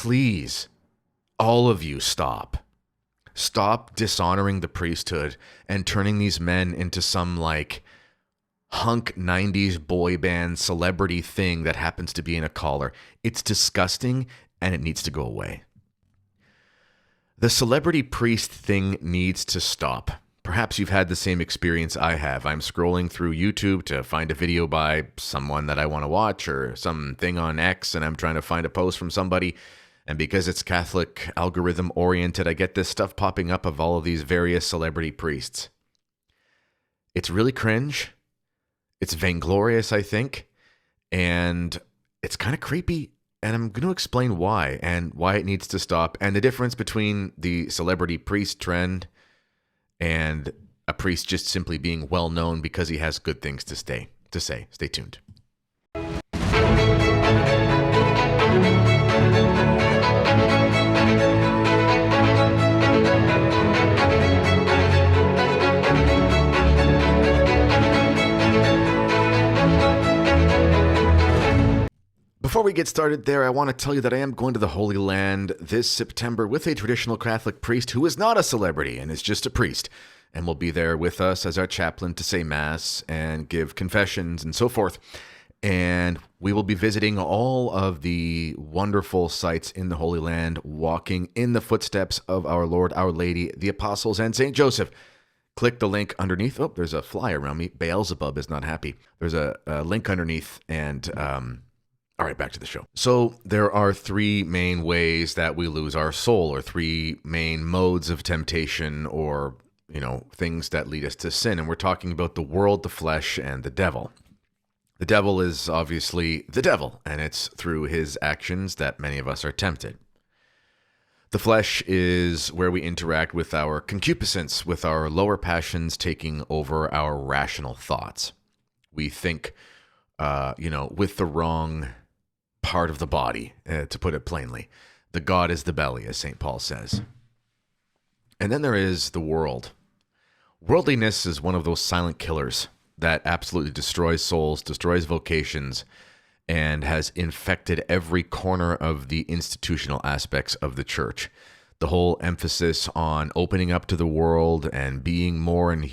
please, all of you, stop. Stop dishonoring the priesthood and turning these men into some like hunk 90s boy band celebrity thing that happens to be in a collar. It's disgusting and it needs to go away. The celebrity priest thing needs to stop. Perhaps you've had the same experience I have. I'm scrolling through YouTube to find a video by someone that I want to watch or something on X, and I'm trying to find a post from somebody. And because it's Catholic algorithm oriented, I get this stuff popping up of all of these various celebrity priests. It's really cringe. It's vainglorious, I think. And it's kind of creepy. And I'm going to explain why and why it needs to stop and the difference between the celebrity priest trend and a priest just simply being well known because he has good things to say. Stay tuned. Before we get started there, I want to tell you that I am going to the Holy Land this September with a traditional Catholic priest who is not a celebrity and is just a priest, and will be there with us as our chaplain to say Mass and give confessions and so forth. And we will be visiting all of the wonderful sites in the Holy Land, walking in the footsteps of our Lord, Our Lady, the Apostles, and St. Joseph. Click the link underneath. Oh, there's a fly around me. Beelzebub is not happy. There's a link underneath, and all right, back to the show. So there are three main ways that we lose our soul, or three main modes of temptation, or, things that lead us to sin. And we're talking about the world, the flesh, and the devil. The devil is obviously the devil, and it's through his actions that many of us are tempted. The flesh is where we interact with our concupiscence, with our lower passions taking over our rational thoughts. We think, with the wrong part of the body, to put it plainly. The God is the belly, as St. Paul says. And then there is the world. Worldliness is one of those silent killers that absolutely destroys souls, destroys vocations, and has infected every corner of the institutional aspects of the church. The whole emphasis on opening up to the world and being more in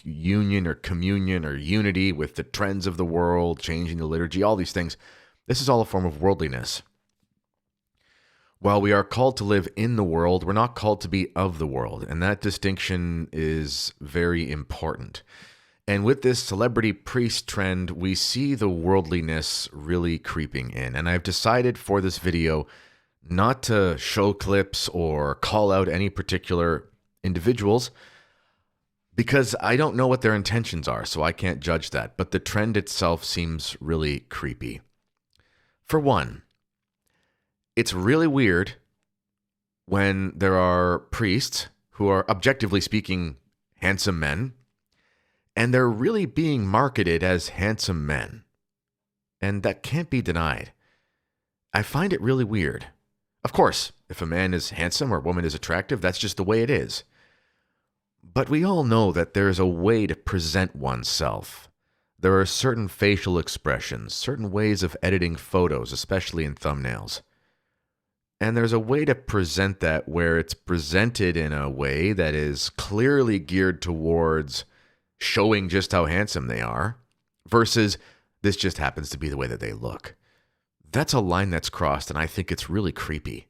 union or communion or unity with the trends of the world, changing the liturgy, all these things. This is all a form of worldliness. While we are called to live in the world, we're not called to be of the world, and that distinction is very important. And with this celebrity priest trend, we see the worldliness really creeping in. And I've decided for this video not to show clips or call out any particular individuals because I don't know what their intentions are, so I can't judge that. But the trend itself seems really creepy. For one, it's really weird when there are priests who are, objectively speaking, handsome men, and they're really being marketed as handsome men. And that can't be denied. I find it really weird. Of course, if a man is handsome or a woman is attractive, that's just the way it is. But we all know that there is a way to present oneself. There are certain facial expressions, certain ways of editing photos, especially in thumbnails. And there's a way to present that where it's presented in a way that is clearly geared towards showing just how handsome they are, versus this just happens to be the way that they look. That's a line that's crossed, and I think it's really creepy.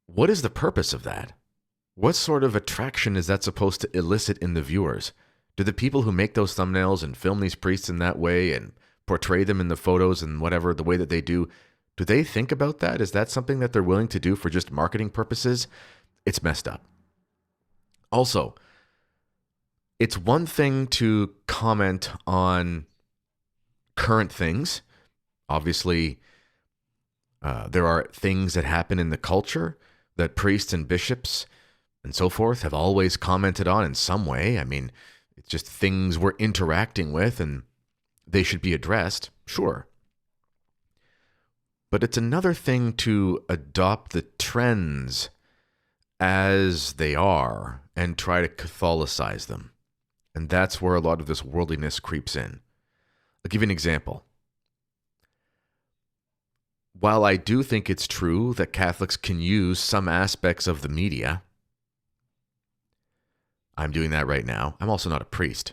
What is the purpose of that? What sort of attraction is that supposed to elicit in the viewers? Do the people who make those thumbnails and film these priests in that way and portray them in the photos and whatever, the way that they do they think about that? Is that something that they're willing to do for just marketing purposes? It's messed up. Also, it's one thing to comment on current things. Obviously, there are things that happen in the culture that priests and bishops and so forth have always commented on in some way. I mean, it's just things we're interacting with and they should be addressed, sure. But it's another thing to adopt the trends as they are and try to Catholicize them. And that's where a lot of this worldliness creeps in. I'll give you an example. while I do think it's true that Catholics can use some aspects of the media, I'm doing that right now. I'm also not a priest.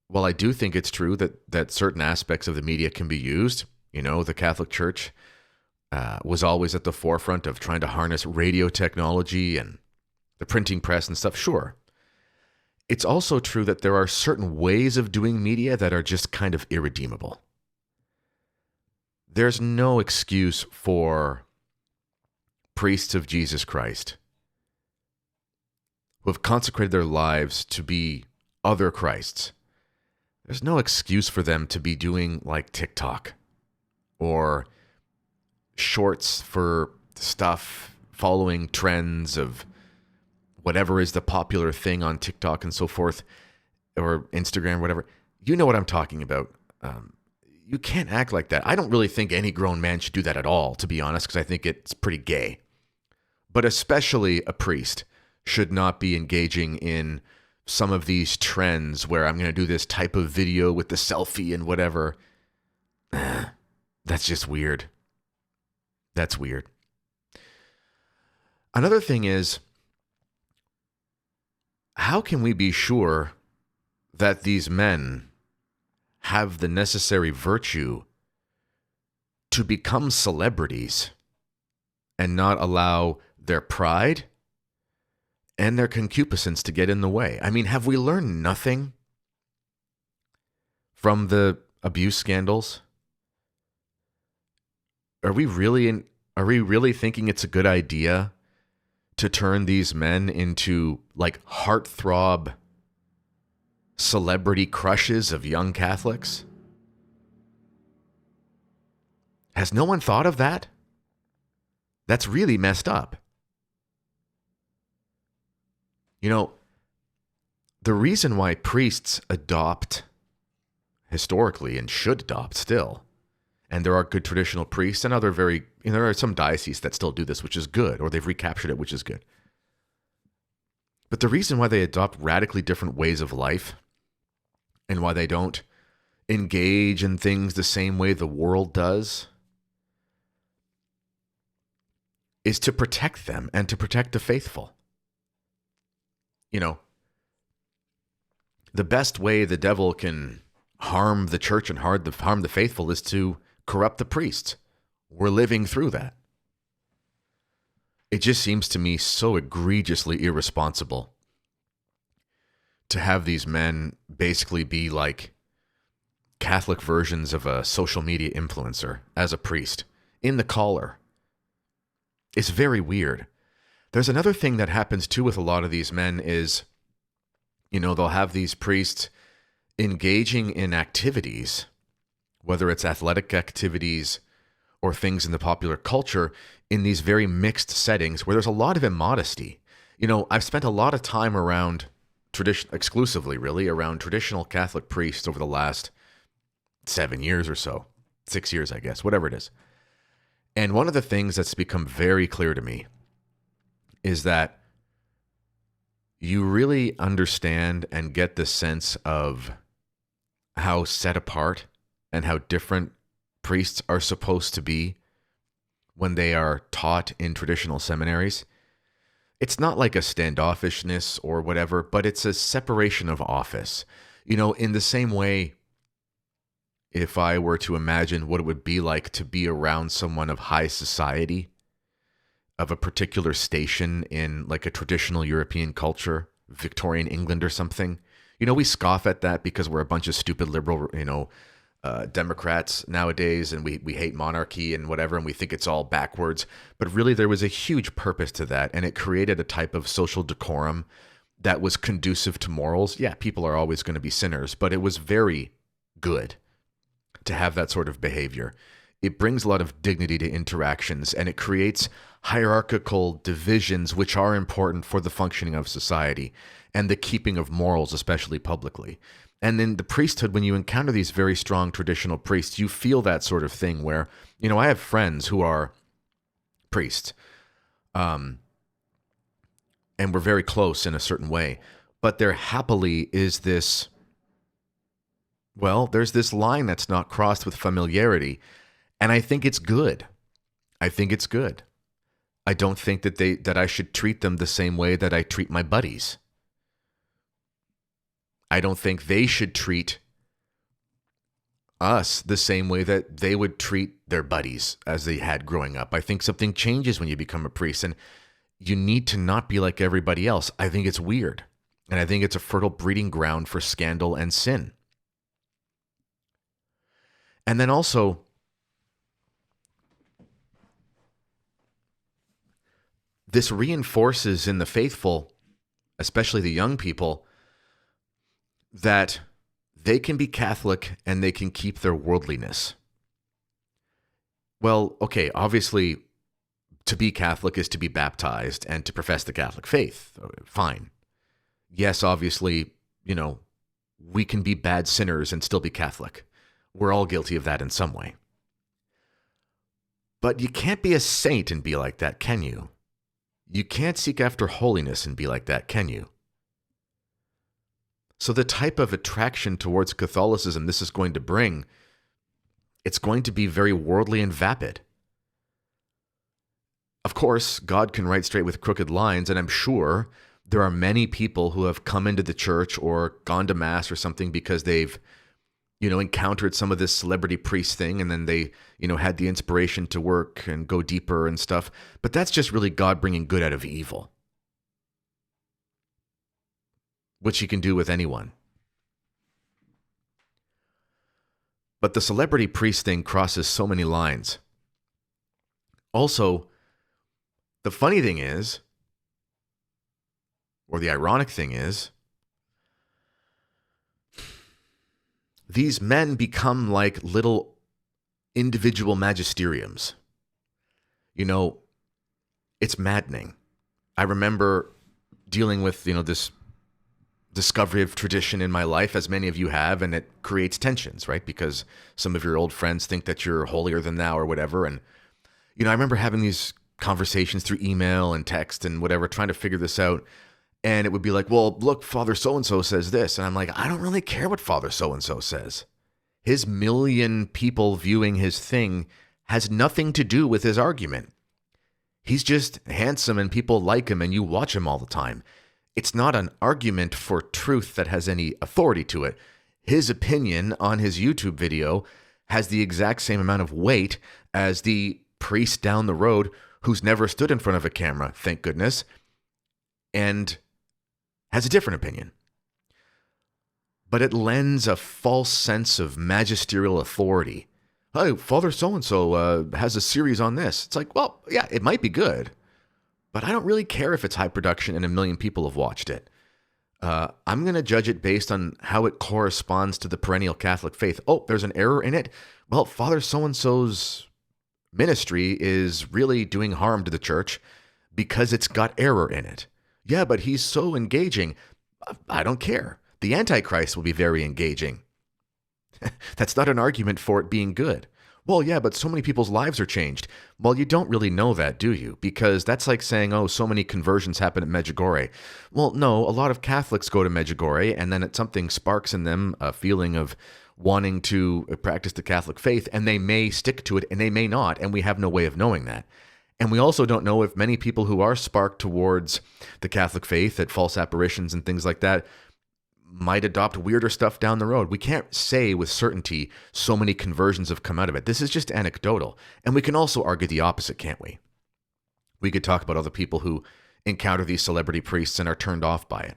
While I do think it's true that certain aspects of the media can be used, the Catholic Church was always at the forefront of trying to harness radio technology and the printing press and stuff. Sure. It's also true that there are certain ways of doing media that are just kind of irredeemable. There's no excuse for priests of Jesus Christ who have consecrated their lives to be other Christs. There's no excuse for them to be doing like TikTok or shorts for stuff, following trends of whatever is the popular thing on TikTok and so forth, or Instagram, whatever. You know what I'm talking about. You can't act like that. I don't really think any grown man should do that at all, to be honest, because I think it's pretty gay. But especially a priest should not be engaging in some of these trends where I'm going to do this type of video with the selfie and whatever. That's just weird. That's weird. Another thing is, how can we be sure that these men have the necessary virtue to become celebrities and not allow their pride and their concupiscence to get in the way? I mean, have we learned nothing from the abuse scandals? Are we really thinking it's a good idea to turn these men into like heartthrob celebrity crushes of young Catholics? Has no one thought of that? That's really messed up. The reason why priests adopt historically and should adopt still, and there are good traditional priests and other there are some dioceses that still do this, which is good, or they've recaptured it, which is good. But the reason why they adopt radically different ways of life and why they don't engage in things the same way the world does is to protect them and to protect the faithful. The best way the devil can harm the church and harm the faithful is to corrupt the priests. We're living through that. It just seems to me so egregiously irresponsible to have these men basically be like Catholic versions of a social media influencer as a priest in the collar. It's very weird. There's another thing that happens too with a lot of these men is, they'll have these priests engaging in activities, whether it's athletic activities or things in the popular culture, in these very mixed settings where there's a lot of immodesty. I've spent a lot of time around exclusively around traditional Catholic priests over the last 7 years or so, 6 years, I guess, whatever it is. And one of the things that's become very clear to me is that you really understand and get the sense of how set apart and how different priests are supposed to be when they are taught in traditional seminaries. It's not like a standoffishness or whatever, but it's a separation of office. In the same way, if I were to imagine what it would be like to be around someone of high society, of a particular station in like a traditional European culture, Victorian England or something, we scoff at that because we're a bunch of stupid liberal, Democrats nowadays, and we hate monarchy and whatever, and we think it's all backwards. But really, there was a huge purpose to that, and it created a type of social decorum that was conducive to morals. Yeah, people are always going to be sinners, but it was very good to have that sort of behavior. It brings a lot of dignity to interactions, and it creates hierarchical divisions which are important for the functioning of society and the keeping of morals, especially publicly. And in the priesthood, when you encounter these very strong traditional priests, you feel that sort of thing where, I have friends who are priests, and we're very close in a certain way, but there happily is this, there's this line that's not crossed with familiarity. And I think it's good. I think it's good. I don't think that I should treat them the same way that I treat my buddies. I don't think they should treat us the same way that they would treat their buddies as they had growing up. I think something changes when you become a priest, and you need to not be like everybody else. I think it's weird, and I think it's a fertile breeding ground for scandal and sin. And then also, this reinforces in the faithful, especially the young people, that they can be Catholic and they can keep their worldliness. Well, okay, obviously, to be Catholic is to be baptized and to profess the Catholic faith. Fine. Yes, obviously, we can be bad sinners and still be Catholic. We're all guilty of that in some way. But you can't be a saint and be like that, can you? You can't seek after holiness and be like that, can you? So the type of attraction towards Catholicism this is going to bring, it's going to be very worldly and vapid. Of course, God can write straight with crooked lines, and I'm sure there are many people who have come into the church or gone to mass or something because they've, encountered some of this celebrity priest thing, and then they, had the inspiration to work and go deeper and stuff. But that's just really God bringing good out of evil, which he can do with anyone. But the celebrity priest thing crosses so many lines. Also, the funny thing is, or the ironic thing is, these men become like little individual magisteriums. It's maddening. I remember dealing with, this discovery of tradition in my life, as many of you have, and it creates tensions, right? Because some of your old friends think that you're holier than thou or whatever. And, I remember having these conversations through email and text and whatever, trying to figure this out. And it would be like, well, look, Father so-and-so says this. And I'm like, I don't really care what Father so-and-so says. His million people viewing his thing has nothing to do with his argument. He's just handsome and people like him and you watch him all the time. It's not an argument for truth that has any authority to it. His opinion on his YouTube video has the exact same amount of weight as the priest down the road who's never stood in front of a camera, thank goodness, and has a different opinion. But it lends a false sense of magisterial authority. Oh, Father so-and-so has a series on this. It's like, well, yeah, it might be good, but I don't really care if it's high production and 1 million people have watched it. I'm going to judge it based on how it corresponds to the perennial Catholic faith. Oh, there's an error in it? Well, Father so-and-so's ministry is really doing harm to the church because it's got error in it. Yeah, but he's so engaging. I don't care. The Antichrist will be very engaging. That's not an argument for it being good. Well, yeah, but so many people's lives are changed. Well, you don't really know that, do you? Because that's like saying, oh, so many conversions happen at Medjugorje. Well, no, a lot of Catholics go to Medjugorje, and then something sparks in them a feeling of wanting to practice the Catholic faith, and they may stick to it, and they may not, and we have no way of knowing that. And we also don't know if many people who are sparked towards the Catholic faith at false apparitions and things like that might adopt weirder stuff down the road. We can't say with certainty so many conversions have come out of it. This is just anecdotal. And we can also argue the opposite, can't we? We could talk about other people who encounter these celebrity priests and are turned off by it.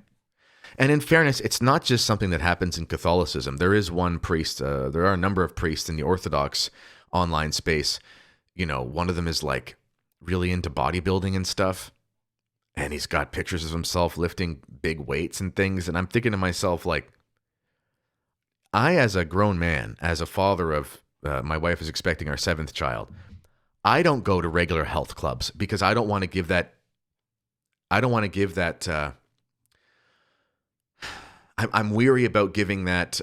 And in fairness, it's not just something that happens in Catholicism. There is one priest, there are a number of priests in the Orthodox online space. One of them is like really into bodybuilding and stuff. And he's got pictures of himself lifting big weights and things. And I'm thinking to myself, like, I, as a grown man, as a father of, my wife is expecting our 7th child, I don't go to regular health clubs because I don't want to give that, I'm weary about giving that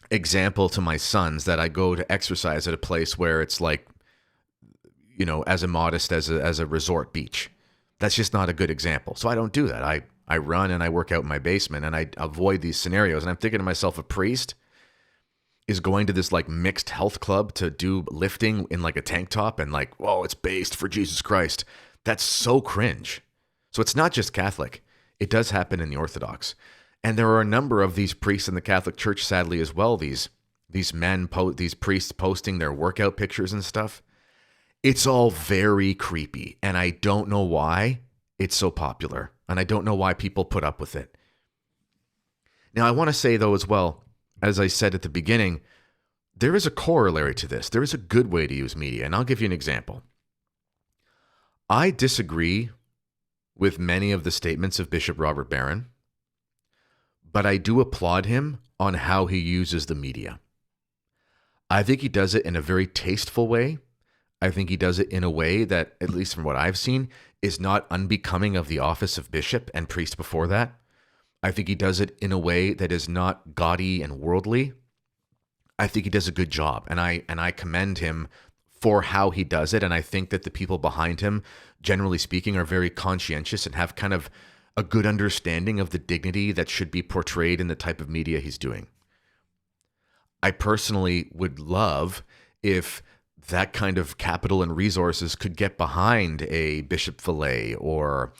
example to my sons that I go to exercise at a place where it's like, as immodest as a resort beach. That's just not a good example. So I don't do that. I run and I work out in my basement and I avoid these scenarios. And I'm thinking to myself, a priest, is going to this like mixed health club to do lifting in like a tank top and like, whoa, it's based for Jesus Christ. That's so cringe. So it's not just Catholic. It does happen in the Orthodox. And there are a number of these priests in the Catholic Church, sadly, as well. These these priests posting their workout pictures and stuff. It's all very creepy. And I don't know why it's so popular. And I don't know why people put up with it. Now, I want to say, though, as well, as I said at the beginning, there is a corollary to this. There is a good way to use media. And I'll give you an example. I disagree with many of the statements of Bishop Robert Barron, but I do applaud him on how he uses the media. I think he does it in a very tasteful way. I think he does it in a way that, at least from what I've seen, is not unbecoming of the office of bishop and priest before that. I think he does it in a way that is not gaudy and worldly. I think he does a good job, and I commend him for how he does it, and I think that the people behind him, generally speaking, are very conscientious and have kind of a good understanding of the dignity that should be portrayed in the type of media he's doing. I personally would love if that kind of capital and resources could get behind a Bishop Fillet or,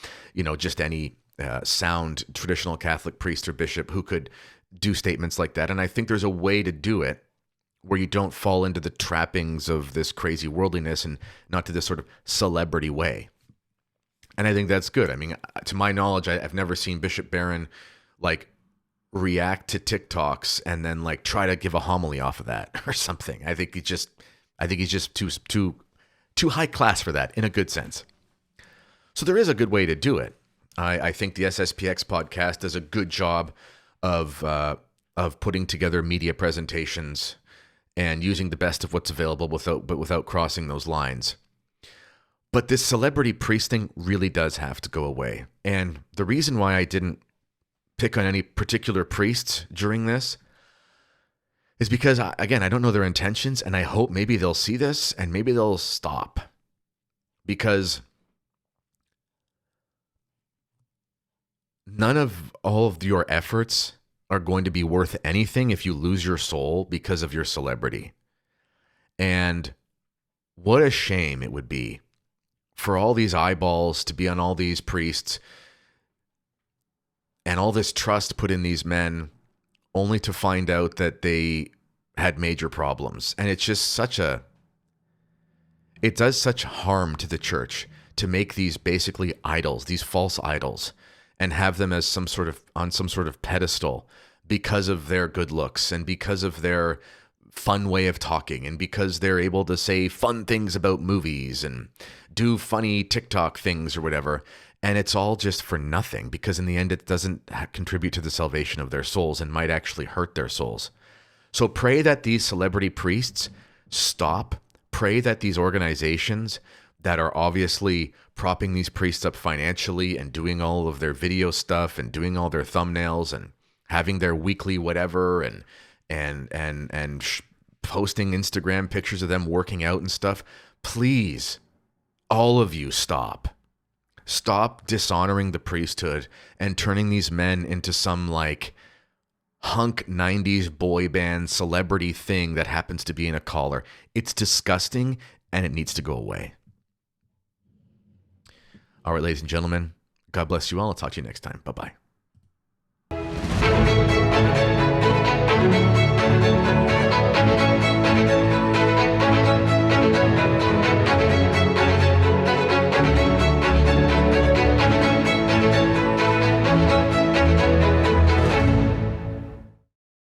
just any sound traditional Catholic priest or bishop who could do statements like that. And I think there's a way to do it where you don't fall into the trappings of this crazy worldliness and not to this sort of celebrity way. And I think that's good. I mean, to my knowledge, I've never seen Bishop Barron like react to TikToks and then like try to give a homily off of that or something. I think he's just too high class for that in a good sense. So there is a good way to do it. I think the SSPX podcast does a good job of putting together media presentations and using the best of what's available without crossing those lines. But this celebrity priest thing really does have to go away. And the reason why I didn't pick on any particular priests during this is because, again, I don't know their intentions, and I hope maybe they'll see this and maybe they'll stop. Because none of all of your efforts are going to be worth anything if you lose your soul because of your celebrity. And what a shame it would be for all these eyeballs to be on all these priests and all this trust put in these men only to find out that they had major problems. And it's just it does such harm to the church to make these basically idols, these false idols, and have them as some sort of pedestal because of their good looks and because of their fun way of talking and because they're able to say fun things about movies and do funny TikTok things or whatever. And it's all just for nothing because in the end, it doesn't contribute to the salvation of their souls and might actually hurt their souls. So pray that these celebrity priests stop. Pray that these organizations that are obviously propping these priests up financially and doing all of their video stuff and doing all their thumbnails and having their weekly whatever and posting Instagram pictures of them working out and stuff. Please, all of you, stop. Stop dishonoring the priesthood and turning these men into some like hunk 90s boy band celebrity thing that happens to be in a collar. It's disgusting and it needs to go away. All right, ladies and gentlemen, God bless you all. I'll talk to you next time. Bye-bye.